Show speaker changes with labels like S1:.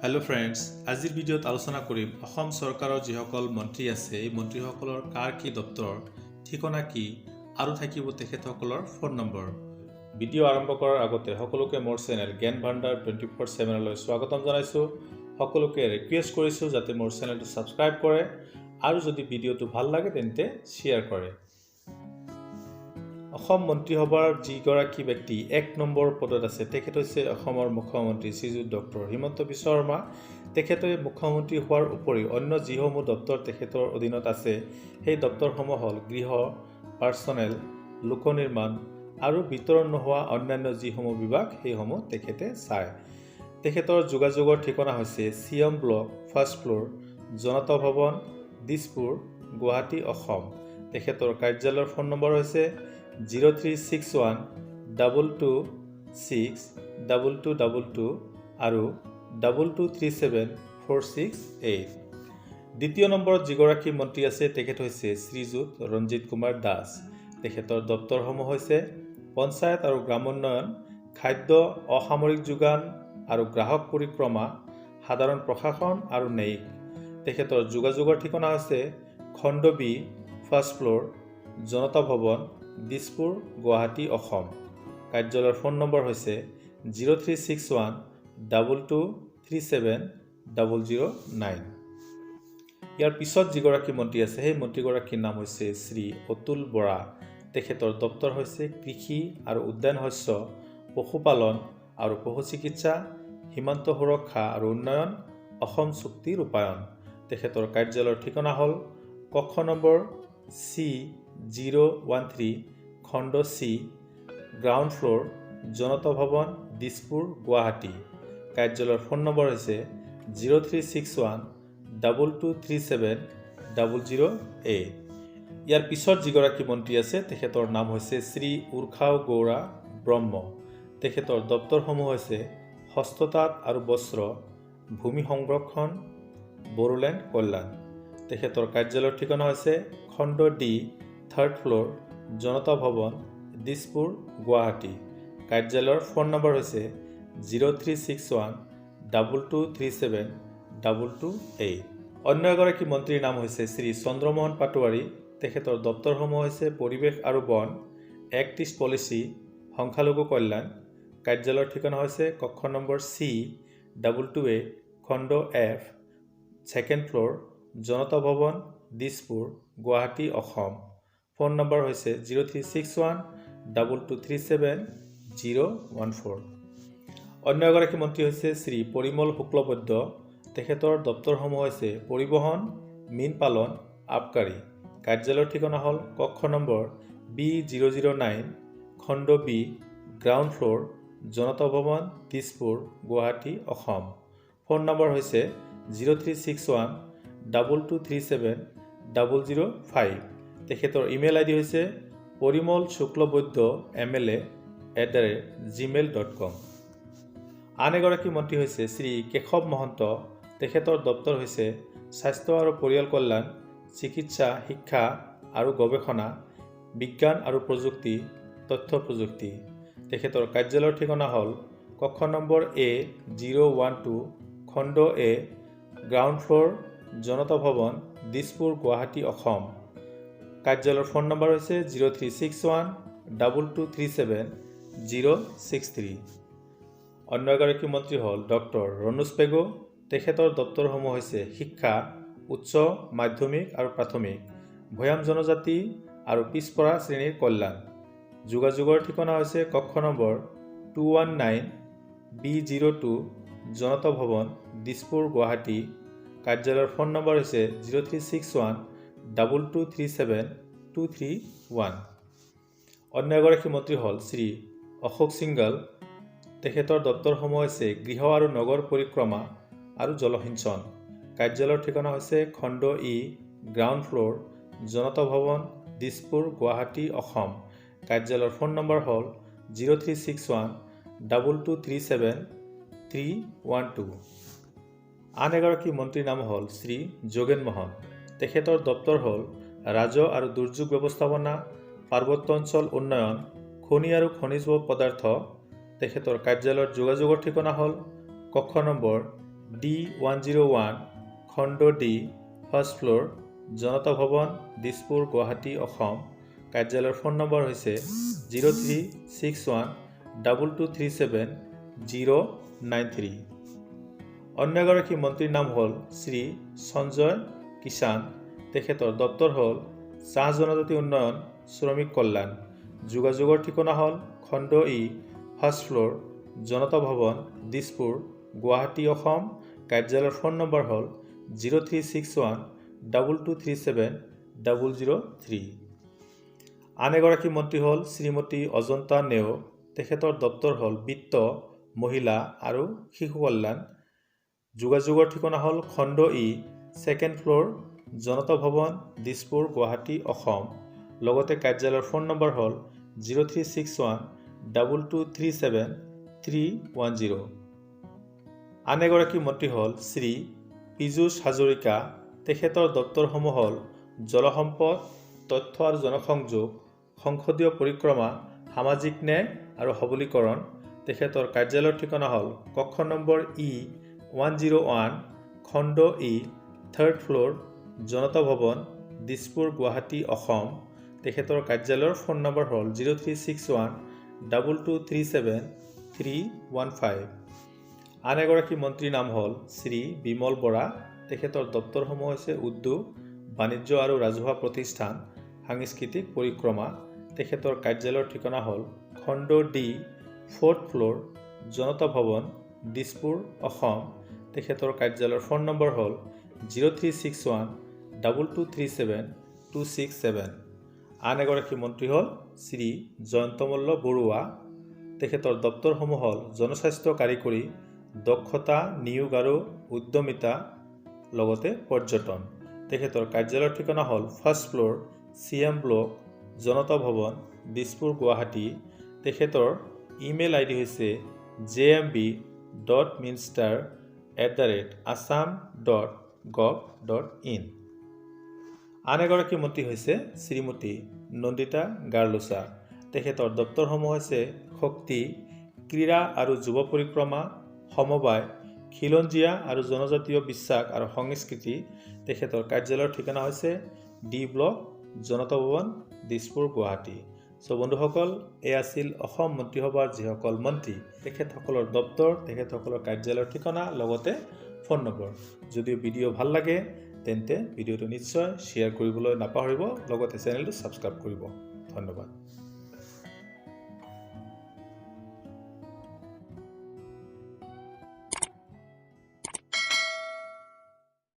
S1: Hello' friends, আজিৰ ভিডিঅ'ত আলোচনা কৰিম অসম চৰকাৰৰ যিসকল মন্ত্ৰী আছে এই মন্ত্ৰীসকলৰ কাৰ কি দপ্তৰ, ঠিকনা কি আৰু থাকিব তেখেতসকলৰ ফোন নম্বৰ। ভিডিঅ' আৰম্ভ কৰাৰ আগতে সকলোকে মোৰ চেনেল জ্ঞান ভাণ্ডাৰ 24/7লৈ স্বাগতম জনাইছোঁ। সকলোকে ৰিকুৱেষ্ট কৰিছোঁ যাতে মোৰ চেনেলটো ছাবস্ক্ৰাইব কৰে আৰু যদি ভিডিঅ'টো ভাল লাগে তেন্তে শ্বেয়াৰ কৰে। অসম মন্ত্ৰীসভাৰ যিগৰাকী ব্যক্তি ১ নম্বৰ পদত আছে তেখেত হৈছে অসমৰ মুখ্যমন্ত্ৰী শ্ৰীযুত ডক্টৰ হিমন্ত বিশ্ব শৰ্মা। তেখেতে মুখ্যমন্ত্ৰী হোৱাৰ উপৰিও অন্য যিসমূহ দপ্তৰ তেখেতৰ অধীনত আছে সেই দপ্তৰসমূহ হ'ল গৃহ, পাৰ্চনেল, লোক নিৰ্মাণ আৰু বিতৰণ নোহোৱা অন্যান্য যিসমূহ বিভাগ সেইসমূহ তেখেতে চায়। তেখেতৰ যোগাযোগৰ ঠিকনা হৈছে CM ব্লক, ফাৰ্ষ্ট ফ্ল'ৰ, জনতা ভৱন, দিছপুৰ, গুৱাহাটী, অসম। তেখেতৰ কাৰ্যালয়ৰ ফোন নম্বৰ হৈছে 0361226222 আৰু 22374668। দ্বিতীয় নম্বৰত যিগৰাকী মন্ত্ৰী আছে তেখেত হৈছে শ্ৰীযুত ৰঞ্জিত কুমাৰ দাস। তেখেতৰ দপ্তৰসমূহ হৈছে পঞ্চায়ত আৰু গ্ৰামোন্নয়ন, খাদ্য, অসামৰিক যোগান আৰু গ্ৰাহক পৰিক্ৰমা, সাধাৰণ প্ৰশাসন আৰু ন্যায়িক। তেখেতৰ যোগাযোগৰ ঠিকনা হৈছে খণ্ড বি, ফাৰ্ষ্ট ফ্ল'ৰ, জনতা ভৱন, দিছপুৰ, গুৱাহাটী, অসম। কাৰ্যালয়ৰ ফোন নম্বৰ হৈছে 036122370009। ইয়াৰ পিছত যিগৰাকী মন্ত্ৰী আছে সেই মন্ত্ৰীগৰাকীৰ নাম হৈছে শ্ৰী অতুল বৰা। তেখেতৰ দপ্তৰ হৈছে কৃষি আৰু উদ্যান শস্য, পশুপালন আৰু পশু চিকিৎসা, সীমান্ত সুৰক্ষা আৰু উন্নয়ন, অসম চুক্তি ৰূপায়ণ। তেখেতৰ কাৰ্যালয়ৰ ঠিকনা হ'ল কক্ষ নম্বৰ C013, খণ্ড চি, গ্ৰাউণ্ড ফ্ল'ৰ, জনতা ভৱন, দিছপুৰ, গুৱাহাটী। কাৰ্যালয়ৰ ফোন নম্বৰ হৈছে 036122370008। ইয়াৰ পিছত যিগৰাকী মন্ত্ৰী আছে তেখেতৰ নাম হৈছে শ্ৰী উৰ্খাও গৌৰা ব্ৰহ্ম। তেখেতৰ দপ্তৰসমূহ হৈছে হস্ততাঁত আৰু বস্ত্ৰ, ভূমি সংৰক্ষণ, বড়োলেণ্ড কল্যাণ। তেখেতৰ কাৰ্যালয়ৰ ঠিকনা হৈছে খণ্ড ডি, থাৰ্ড ফ্ল'ৰ, জনতা ভৱন, দিছপুৰ, গুৱাহাটী। কাৰ্যালয়ৰ ফোন নম্বৰ হৈছে 036122372228। অন্য এগৰাকী মন্ত্ৰীৰ নাম হৈছে শ্ৰী চন্দ্ৰমোহন পাটোৱাৰী। তেখেতৰ দপ্তৰসমূহ হৈছে পৰিৱেশ আৰু বন, এক্ট ইষ্ট পলিচি, সংখ্যালঘু কল্যাণ। কাৰ্যালয়ৰ ঠিকনা হৈছে কক্ষ নম্বৰ C228, খণ্ড F, ছেকেণ্ড ফ্ল'ৰ, জনতা ভৱন, দিছপুৰ, গুৱাহাটী, অসম। ফোন নম্বৰ হৈছে 036122370014। অন্য এগৰাকী মন্ত্ৰী হৈছে শ্ৰী পৰিমল শুক্লবৈদ্য। তেখেতৰ দপ্তৰসমূহ হৈছে পৰিবহণ, মীন পালন, আবকাৰী। কাৰ্যালয়ৰ ঠিকনা হ'ল কক্ষ নম্বৰ B009, খণ্ড বি, গ্ৰাউণ্ড ফ্ল'ৰ, জনতা ভৱন, দিছপুৰ, গুৱাহাটী, অসম। ফোন নম্বৰ হৈছে 036122370005। তেখেতৰ ইমেইল আইডি হৈছে porimolshuklobodyo@gmail.com। আন এগৰাকী মন্ত্ৰী হৈছে শ্ৰী কেশৱ মহন্ত। তেখেতৰ দপ্তৰ হৈছে স্বাস্থ্য আৰু পৰিয়াল কল্যাণ, চিকিৎসা, শিক্ষা আৰু গৱেষণা, বিজ্ঞান আৰু প্ৰযুক্তি, তথ্য প্ৰযুক্তি। তেখেতৰ কাৰ্যালয়ৰ ঠিকনা হ'ল কক্ষ নম্বৰ A012, খণ্ড এ, গ্ৰাউণ্ড ফ্ল'ৰ, জনতা ভৱন, দিছপুৰ, গুৱাহাটী, অসম। কাৰ্যালয়ৰ ফোন নম্বৰ হৈছে 036122370063। অন্য এগৰাকী মন্ত্ৰী হ'ল ডক্টৰ ৰণোজ পেগু। তেখেতৰ দপ্তৰসমূহ হৈছে শিক্ষা, উচ্চ মাধ্যমিক আৰু প্ৰাথমিক, ভৈয়াম জনজাতি আৰু পিছপৰা শ্ৰেণীৰ কল্যাণ। যোগাযোগৰ ঠিকনা হৈছে কক্ষ নম্বৰ 219, B02, জনতা ভৱন, দিছপুৰ, গুৱাহাটী। কাৰ্যালয়ৰ ফোন নম্বৰ হৈছে 036122372331। অন্য এগৰাকী মন্ত্ৰী হ'ল শ্ৰী অশোক সিংঘল। তেখেতৰ দপ্তৰসমূহ হৈছে গৃহ আৰু নগৰ পৰিক্ৰমা আৰু জলসিঞ্চন। কাৰ্যালয়ৰ ঠিকনা হৈছে খণ্ড ই, গ্ৰাউণ্ড ফ্ল'ৰ, জনতা ভৱন, দিছপুৰ, গুৱাহাটী, অসম। কাৰ্যালয়ৰ ফোন নম্বৰ হ'ল 036122373312। আন এগৰাকী মন্ত্ৰীৰ নাম হ'ল শ্ৰী যোগেন মোহন। তেখেতৰ দপ্তৰ হ'ল ৰাজহ আৰু দুৰ্যোগ ব্যৱস্থাপনা, পাৰ্বত্য অঞ্চল উন্নয়ন, খনি আৰু খনিজ পদাৰ্থ। তেখেতৰ কাৰ্যালয়ৰ যোগাযোগৰ ঠিকনা হ'ল কক্ষ নম্বৰ D101 খণ্ড D ফাৰ্ষ্ট ফ্ল'ৰ জনতা ভৱন দিছপুৰ গুৱাহাটী অসম কাৰ্যালয়ৰ ফোন নম্বৰ হৈছে 03612237 অন্য এগৰাকী মন্ত্ৰীৰ নাম হ'ল শ্ৰী সঞ্জয় কিষাণ তেখেতৰ দপ্তৰ হ'ল চাহ জনজাতি উন্নয়ন শ্ৰমিক কল্যাণ যোগাযোগৰ ঠিকনা হ'ল খণ্ড ই ফাৰ্ষ্ট ফ্ল'ৰ জনতা ভৱন দিছপুৰ গুৱাহাটী অসম কাৰ্যালয়ৰ ফোন নম্বৰ হ'ল 03612237 আন এগৰাকী মন্ত্ৰী হ'ল শ্ৰীমতী অজন্তা নেওগ তেখেতৰ দপ্তৰ হ'ল বিত্ত মহিলা আৰু শিশু কল্যাণ যোগাযোগৰ ঠিকনা হ'ল খণ্ড ই ছেকেণ্ড ফ্ল'ৰ জনতা ভৱন দিছপুৰ গুৱাহাটী অসম লগতে কাৰ্যালয়ৰ ফোন নম্বৰ হ'ল 03612237 আন এগৰাকী মন্ত্ৰী হ'ল শ্ৰী পীযুষ হাজৰিকা তেখেতৰ দপ্তৰসমূহ হ'ল জলসম্পদ তথ্য আৰু জনসংযোগ সংসদীয় পৰিক্ৰমা সামাজিক ন্যায় আৰু সবলীকৰণ তেখেতৰ কাৰ্যালয়ৰ ঠিকনা হ'ল কক্ষ নম্বৰ E101 খণ্ড ই থাৰ্ড ফ্ল'ৰ জনতা ভৱন দিছপুৰ গুৱাহাটী অসম তেখেতৰ কাৰ্যালয়ৰ ফোন নম্বৰ হ'ল 03612237 আন এগৰাকী মন্ত্ৰীৰ নাম হ'ল শ্ৰী বিমল বৰা তেখেতৰ দপ্তৰসমূহ হৈছে উদ্যোগ বাণিজ্য আৰু ৰাজহুৱা প্ৰতিষ্ঠান সাংস্কৃতিক পৰিক্ৰমা তেখেতৰ কাৰ্যালয়ৰ ঠিকনা হ'ল খণ্ড ডি ফ'ৰ্থ ফ্ল'ৰ জনতা ভৱন দিছপুৰ অসম তেখেতৰ কাৰ্যালয়ৰ ফোন নম্বৰ হ'ল 03612237 আন এগৰাকী মন্ত্ৰী হ'ল শ্ৰী জয়ন্তমল্ল বৰুৱা তেখেতৰ দপ্তৰসমূহ হ'ল জনস্বাস্থ্য কাৰিকৰী দক্ষতা নিয়োগ আৰু উদ্যমিতা লগতে পৰ্যটন তেখেতৰ কাৰ্যালয়ৰ ঠিকনা হ'ল ফাৰ্ষ্ট ফ্ল'ৰ CM ব্লক জনতা ভৱন দিছপুৰ গুৱাহাটী তেখেতৰ ইমেইল আইডি হৈছে jmb.minister@assam.gov.in আন এগৰাকী মন্ত্ৰী হৈছে শ্ৰীমতী নন্দিতা গাৰ্লোচা তেখেতৰ দপ্তৰসমূহ হৈছে শক্তি ক্ৰীড়া আৰু যুৱ পৰিক্ৰমা সমবায় খিলঞ্জীয়া আৰু জনজাতীয় বিশ্বাস আৰু সংস্কৃতি তেখেতৰ কাৰ্যালয়ৰ ঠিকনা হৈছে ডি ব্লক জনতা ভৱন দিছপুৰ গুৱাহাটী বন্ধুসকল এই আছিল অসম মন্ত্ৰীসভাৰ যিসকল মন্ত্ৰী তেখেতসকলৰ দপ্তৰ তেখেতসকলৰ কাৰ্যালয়ৰ ঠিকনা লগতে ফোন নম্বৰ যদি ভিডিঅ' ভাল লাগে তেন্তে ভিডিঅ'টো নিশ্চয় শ্বেয়াৰ কৰিবলৈ নাপাহৰিব লগতে চেনেলটো ছাবস্ক্ৰাইব কৰিব ধন্যবাদ